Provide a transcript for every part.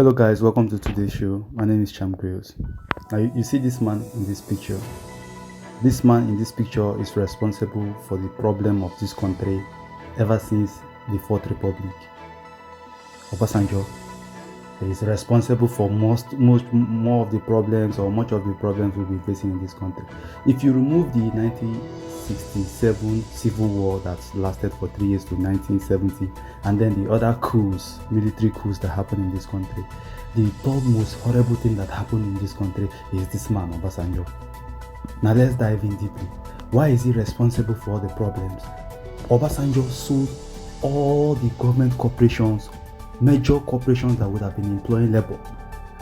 Hello guys, welcome to today's show. My name is Cham Grills. Now you see this man in this picture. This man in this picture is responsible for the problem of this country ever since the Fourth Republic. Obasanjo is responsible for more of the problems, or much of the problems we'll be facing in this country. If you remove the 1967 civil war that lasted for 3 years to 1970, and then the other coups, military coups that happened in this country, the third most horrible thing that happened in this country is this man, Obasanjo. Now let's dive in deeply. Why is he responsible for all the problems? Obasanjo sold all the government corporations, major corporations that would have been employing labor.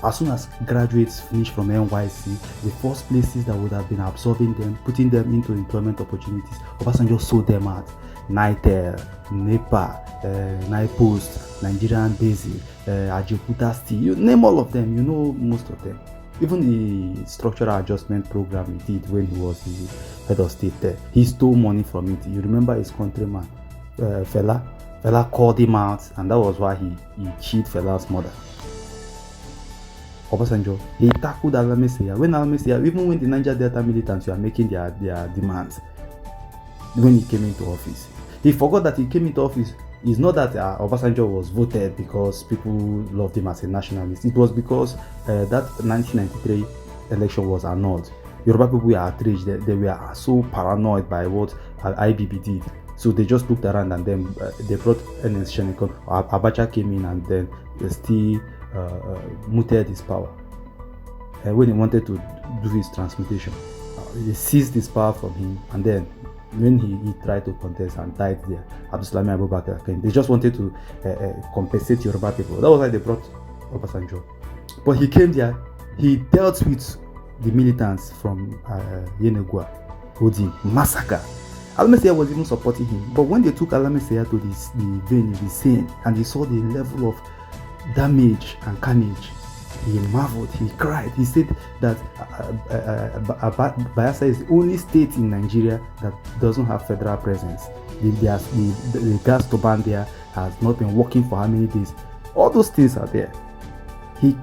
As soon as graduates finish from NYC, the first places that would have been absorbing them, putting them into employment opportunities, Obasanjo sold them out. Nitel, NEPA, NIPOST, Nigerian Basic, Ajaokuta Steel, you name all of them, you know most of them. Even the structural adjustment program he did when he was the head of state there, he stole money from it. You remember his countryman, Fela called him out, and that was why he cheated Fela's mother. Obasanjo, he tackled Alameseya. When Alameseya, even when the Niger Delta militants were making their demands, when he came into office, he forgot that he came into office. It's not that Obasanjo was voted because people loved him as a nationalist. It was because that 1993 election was annulled. Yoruba people were outraged. They were so paranoid by what IBB did. So they just looked around, and then they brought Ernest Shenekon. Abacha came in, and then they still muted his power. When he wanted to do his transmutation, they seized his power from him, and then when he tried to contest and died there, Abdulsalami Abubakar came. They just wanted to compensate Yoruba people. That was why they brought Obasanjo. But he came there, he dealt with the militants from Yenegua, Odi, massacre. Alameseya was even supporting him. But when they took Alameseya to the vein, the scene, and he saw the level of damage and carnage, he marveled, he cried. He said that Bayelsa is the only state in Nigeria that doesn't have federal presence. The gas turbine there has not been working for how many days. All those things are there. He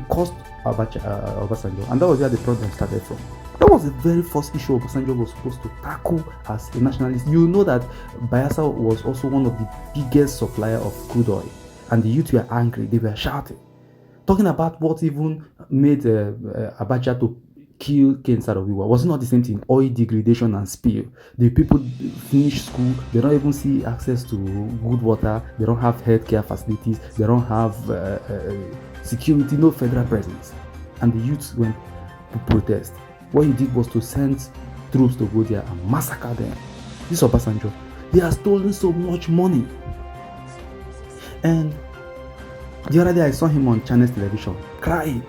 caused Obasanjo, and that was where the problem started from. That was the very first issue Obasanjo was supposed to tackle as a nationalist. You know that Bayelsa was also one of the biggest supplier of crude oil, and the youth were angry. They were shouting, talking about what even made Abacha to kill Ken Saro-Wiwa. Was it not the same thing? Oil degradation and spill. The people finish school, they don't even see access to good water, they don't have healthcare facilities, they don't have security, no federal presence. And the youth went to protest. What he did was to send troops to go there and massacre them. This Obasanjo, he has stolen so much money. And the other day I saw him on Channels Television crying.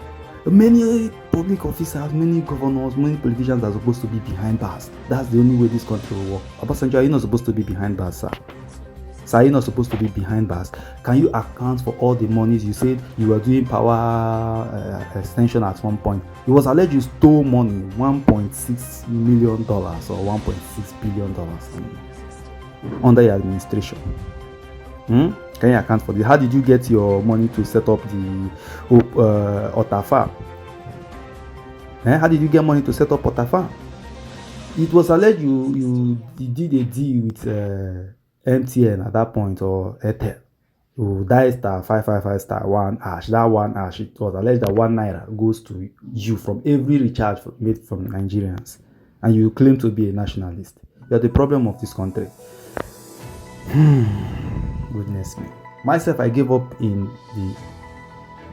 Many public officers, many governors, many politicians are supposed to be behind bars. That's the only way this country will work. Obasanjo, are you not supposed to be behind bars, sir? Sir, are you not supposed to be behind bars? Can you account for all the monies? You said you were doing power extension at one point. It was alleged you stole money, $1.6 million or $1.6 billion under your administration. Can you account for this? How did you get your money to set up the Otafa? How did you get money to set up Otafa? It was alleged you did a deal with MTN at that point, or Airtel. You dial *555*1#. That 1#, it was alleged that ₦1 goes to you from every recharge made from Nigerians, and you claim to be a nationalist. You are the problem of this country. Goodness me. Myself, I gave up in the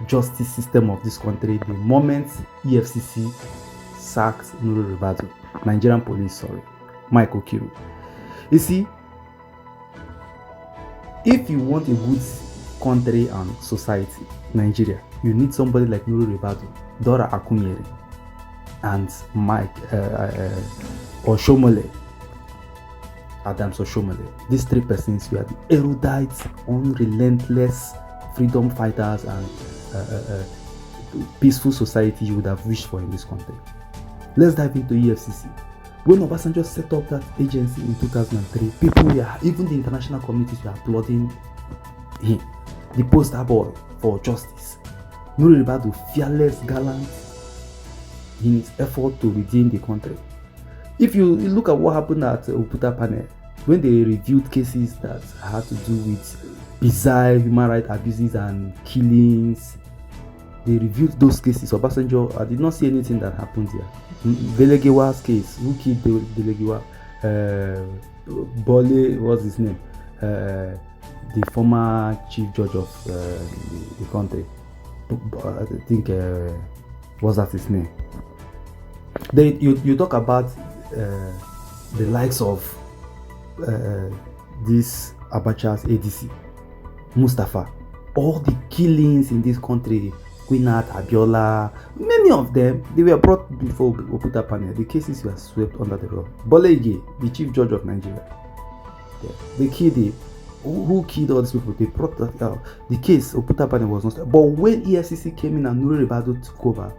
justice system of this country the moment EFCC sacked Nuru Ribadu, Nigerian police, Mike Okiru. You see, if you want a good country and society, Nigeria, you need somebody like Nuru Ribadu, Dora Akunyeri, and Mike Oshomole, Adams Oshomole. These three persons were the erudite, unrelentless freedom fighters and peaceful society you would have wished for in this country. Let's dive into EFCC. When Obasanjo set up that agency in 2003, even the international communities were applauding him, the poster boy for justice. Nuri Ribadu, fearless, gallant in its effort to redeem the country. If you look at what happened at Oputa Panel, when they reviewed cases that had to do with bizarre human rights abuses and killings, they reviewed those cases. Obasanjo, I did not see anything that happened here. Delegiwa's case, who killed Delegiwa? Bole, what's his name? The former chief judge of the country. I think, what's that his name? Then you talk about the likes of this Abacha's ADC, Mustafa, all the killings in this country, Queenat, Abiola, many of them, they were brought before Oputa Panel. The cases were swept under the rug. Bolege, the chief judge of Nigeria, they killed him. Who killed all these people? They brought that out. The case, Oputa Panel was not. But when EFCC came in and Nuri Ribadu took over,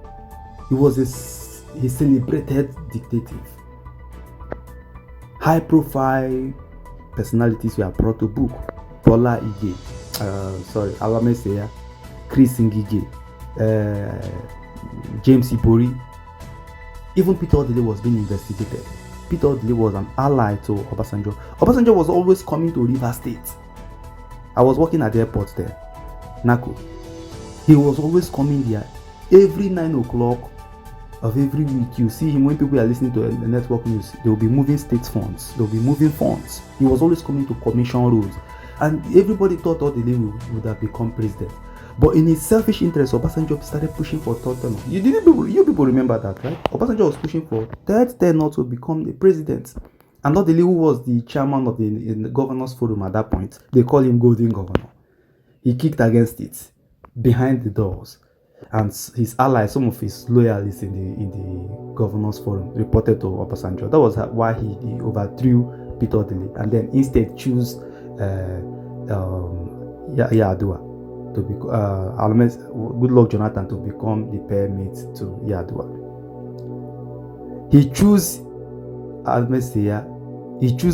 he was a celebrated dictator. High profile personalities were brought to book. Bola Ige, Alame Seya, Chris Ngige, James Ibori. Even Peter Odile was being investigated. Peter Odile was an ally to Obasanjo. Obasanjo was always coming to Rivers State. I was working at the airport there, Nako. He was always coming there every 9 o'clock of every week. You see him when people are listening to the network news. They will be moving state funds. They will be moving funds. He was always coming to commission rules, and everybody thought Odile would have become president. But in his selfish interest, Obasanjo started pushing for third tenure. You people remember that, right? Obasanjo was pushing for third tenure to become the president. And Odile, who was the chairman of the Governors Forum at that point, they call him Golden Governor. He kicked against it behind the doors. And his allies, some of his loyalists in the Governors Forum, reported to Obasanjo. That was why he overthrew Peter Odile and then instead chose Yar'Adua to be Goodluck Jonathan to become the pair mate to Yar'Adua. He chose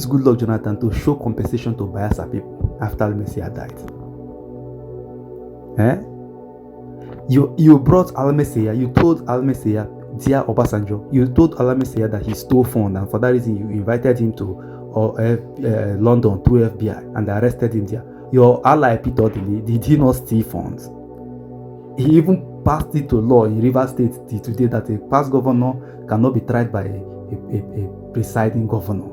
Goodluck Jonathan to show compensation to Bayelsa people after Al-Messiah died. You brought Al-Messiah, you told Al-Messiah, dear Obasanjo, you told Al-Messiah that he stole funds, and for that reason you invited him to London through FBI and arrested him there. Your ally Peter Odile, did he not steal funds? He even passed it to law in Rivers State today that a past governor cannot be tried by a presiding governor.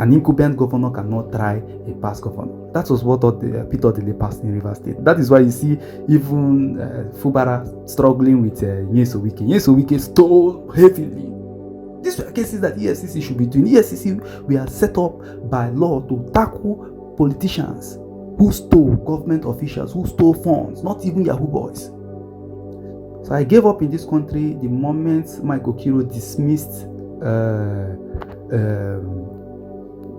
An incumbent governor cannot try a past governor. That was what Peter Odile passed in Rivers State. That is why you see even Fubara struggling with Nyesom Wike. Nyesom Wike stole heavily. These were cases that EFCC should be doing. EFCC were set up by law to tackle politicians who stole, government officials who stole funds, not even Yahoo boys. So I gave up in this country the moment Mike Okiro dismissed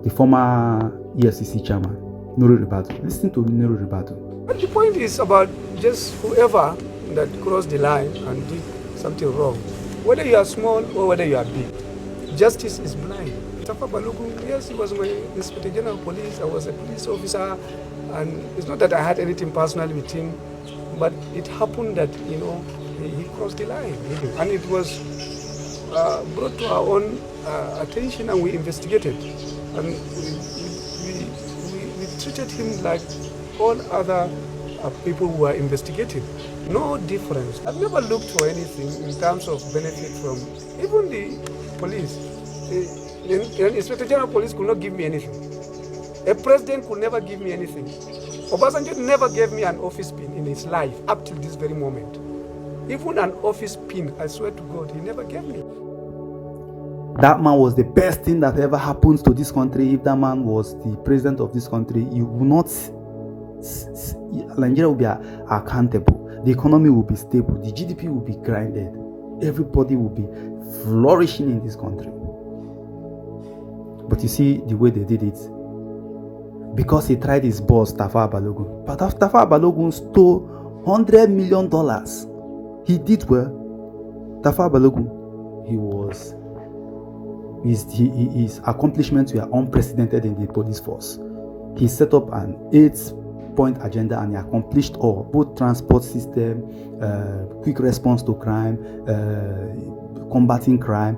the former EFCC chairman, Nuri Ribadu. Listen to Nuri Ribadu. But the point is about just whoever that crossed the line and did something wrong, whether you are small or whether you are big, justice is blind. Tafa Balogun, yes, he was my Inspector General of Police. I was a police officer, and it's not that I had anything personal with him, but it happened that he crossed the line, and it was brought to our own attention, and we investigated, and we treated him like all other people who are investigated. No difference. I've never looked for anything in terms of benefit from even the police. An Inspector General of Police could not give me anything. A president could never give me anything. Obasanjo never gave me an office pin in his life up till this very moment. Even an office pin, I swear to God, he never gave me. That man was the best thing that ever happened to this country. If that man was the president of this country, you will not. Nigeria will be accountable. The economy will be stable. The GDP will be grinded. Everybody will be flourishing in this country. But you see the way they did it. Because he tried his boss, Tafawa Balogun. But Tafawa Balogun stole $100 million. He did well. Tafawa Balogun, his accomplishments were unprecedented in the police force. He set up an 8 3-point agenda, and he accomplished all, both transport system, quick response to crime, combating crime,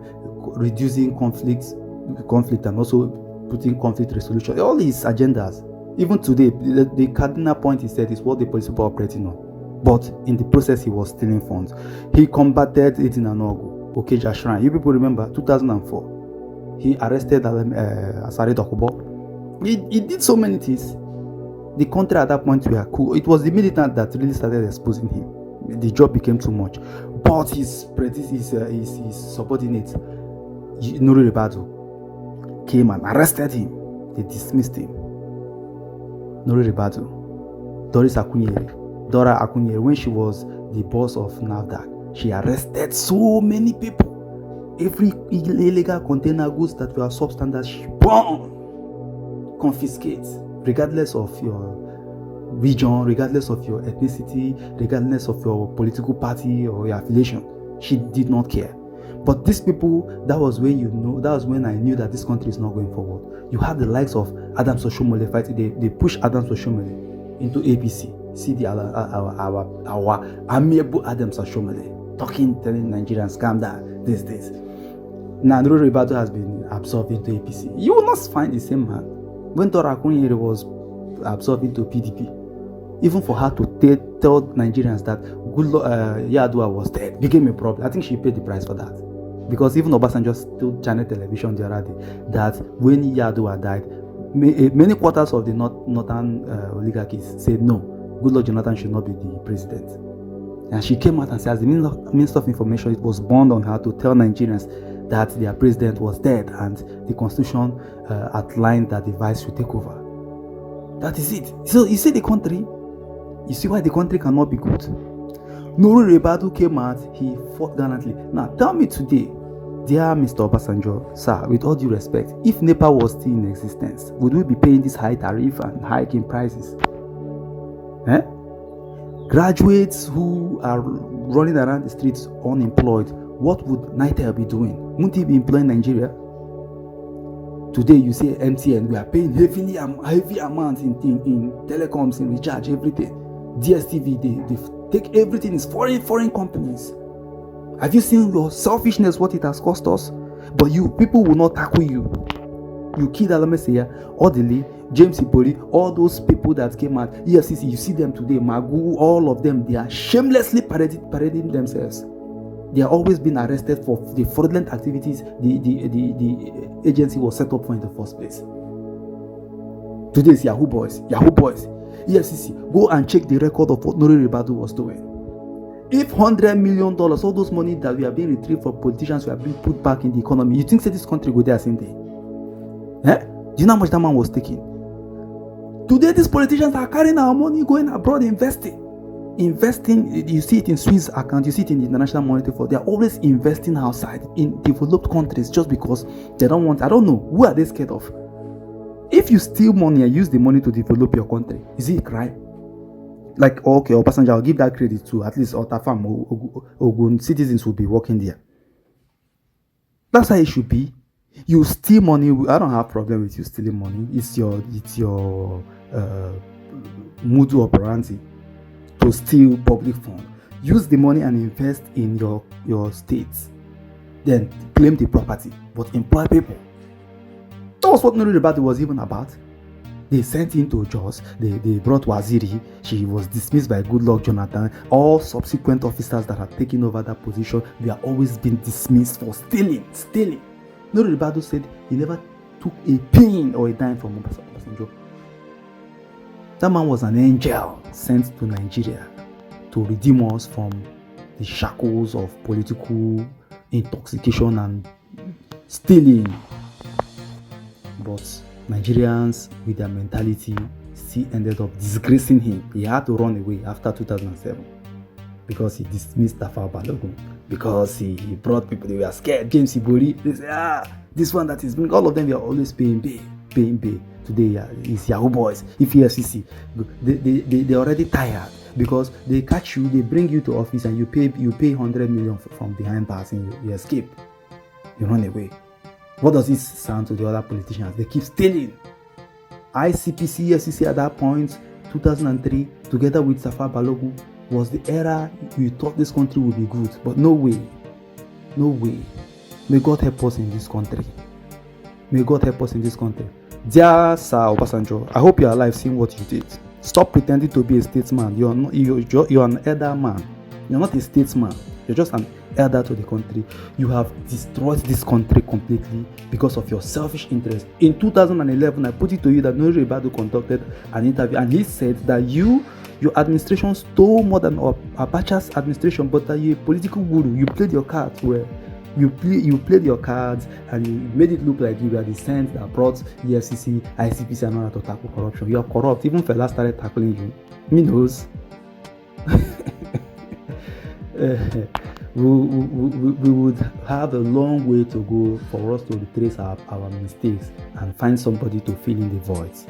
reducing conflict, and also putting conflict resolution. All his agendas, even today, the cardinal point he said is what the police were operating on. But in the process, he was stealing funds. He combated it in Anogu, Okeja Shrine. You people remember 2004. He arrested Asare Dokubo. He did so many things. The country at that point were cool. It was the militant that really started exposing him. The job became too much. But his subordinate, Nuri Ribadu, came and arrested him. They dismissed him. Nuri Ribadu, Dora Akunyere, when she was the boss of NAFDAC, she arrested so many people. Every illegal container goods that were substandard, she confiscates, regardless of your region, regardless of your ethnicity, regardless of your political party or your affiliation. She did not care. But these people, that was when I knew that this country is not going forward. You have the likes of Adams Oshomole fighting. They push Adams Oshomole into APC. See our amiable Adams Oshomole telling Nigerians, calm down, this. Now, Nuri Ribadu has been absorbed into APC. You will not find the same man. When Dora Akunyere was absorbed into PDP, even for her to tell Nigerians that Yar'Adua was dead became a problem. I think she paid the price for that. Because even Obasanjo told Channel Television the other day that when Yar'Adua died, many quarters of the northern oligarchies said no, Goodluck Jonathan should not be the president. And she came out and said, as the Minister of Information, it was born on her to tell Nigerians that their president was dead and the constitution outlined that the vice should take over. That is it. So you see the country, you see why the country cannot be good. Nuri Ribadu came out, he fought gallantly. Now tell me today, dear Mr. Obasanjo, sir, with all due respect, if NEPA was still in existence, would we be paying this high tariff and hiking prices? Graduates who are running around the streets unemployed, what would NITEL be doing? Wouldn't he be employing Nigeria? Today you say MTN, we are paying heavy amounts in telecoms, in recharge, everything. DSTV, they take everything, is foreign companies. Have you seen your selfishness, what it has cost us? But you people will not tackle you. You killed Alameseya, Orderly, James Ibori, all those people that came out. EFCC, you see them today, Magu, all of them, they are shamelessly parading themselves. They are always being arrested for the fraudulent activities the agency was set up for in the first place. Today is Yahoo Boys. EFCC, go and check the record of what Nuri Ribadu was doing. If $100 million, all those money that we are being retrieved for politicians, we are being put back in the economy, you think that this country go there same day? Do you know how much that man was taking? Today, these politicians are carrying our money, going abroad, investing. You see it in Swiss account, you see it in the International Monetary Fund. They are always investing outside in developed countries just because they don't want. I don't know, who are they scared of? If you steal money and use the money to develop your country, is it a crime? Like, okay, Obasanjo, I'll give that credit to at least Otafam, Ogun citizens will be working there. That's how it should be. You steal money. I don't have problem with you stealing money. It's your modus operandi to steal public funds. Use the money and invest in your states. Then claim the property, but employ people. That was what Nuri Ribadu was even about. They sent him to Jos. They brought Waziri. She was dismissed by Goodluck Jonathan. All subsequent officers that had taken over that position, they are always been dismissed for stealing. Nuri Ribadu said he never took a pin or a dime from Obasanjo. That man was an angel sent to Nigeria to redeem us from the shackles of political intoxication and stealing. But Nigerians, with their mentality, still ended up disgracing him. He had to run away after 2007 because he dismissed Tafawa Balogun, because he brought people, they were scared. James Ibori, they say, this one that is bring, all of them were always paying pay. Today it's Yahoo Boys. If EFCC, they already tired because they catch you, they bring you to office and you pay 100 million from behind bars and you escape. You run away. What does this sound to the other politicians? They keep stealing. ICPC, EFCC at that point, 2003, together with Tafawa Balogun, was the era you thought this country would be good. But no way. No way. May God help us in this country. May God help us in this country. Dear Sir Obasanjo, I hope you are alive seeing what you did. Stop pretending to be a statesman. You're an elder man. You're not a statesman. You're just an elder to the country. You have destroyed this country completely because of your selfish interest. In 2011, I put it to you that Nuri Ribadu conducted an interview, and he said that your administration stole more than Abacha's administration, but that you're a political guru. You played your cards well. You played your cards and you made it look like you were the saint that brought EFCC, ICPC, and all that to tackle corruption. You are corrupt. Even Fela started tackling you. Me knows. We would have a long way to go for us to retrace our mistakes and find somebody to fill in the voids.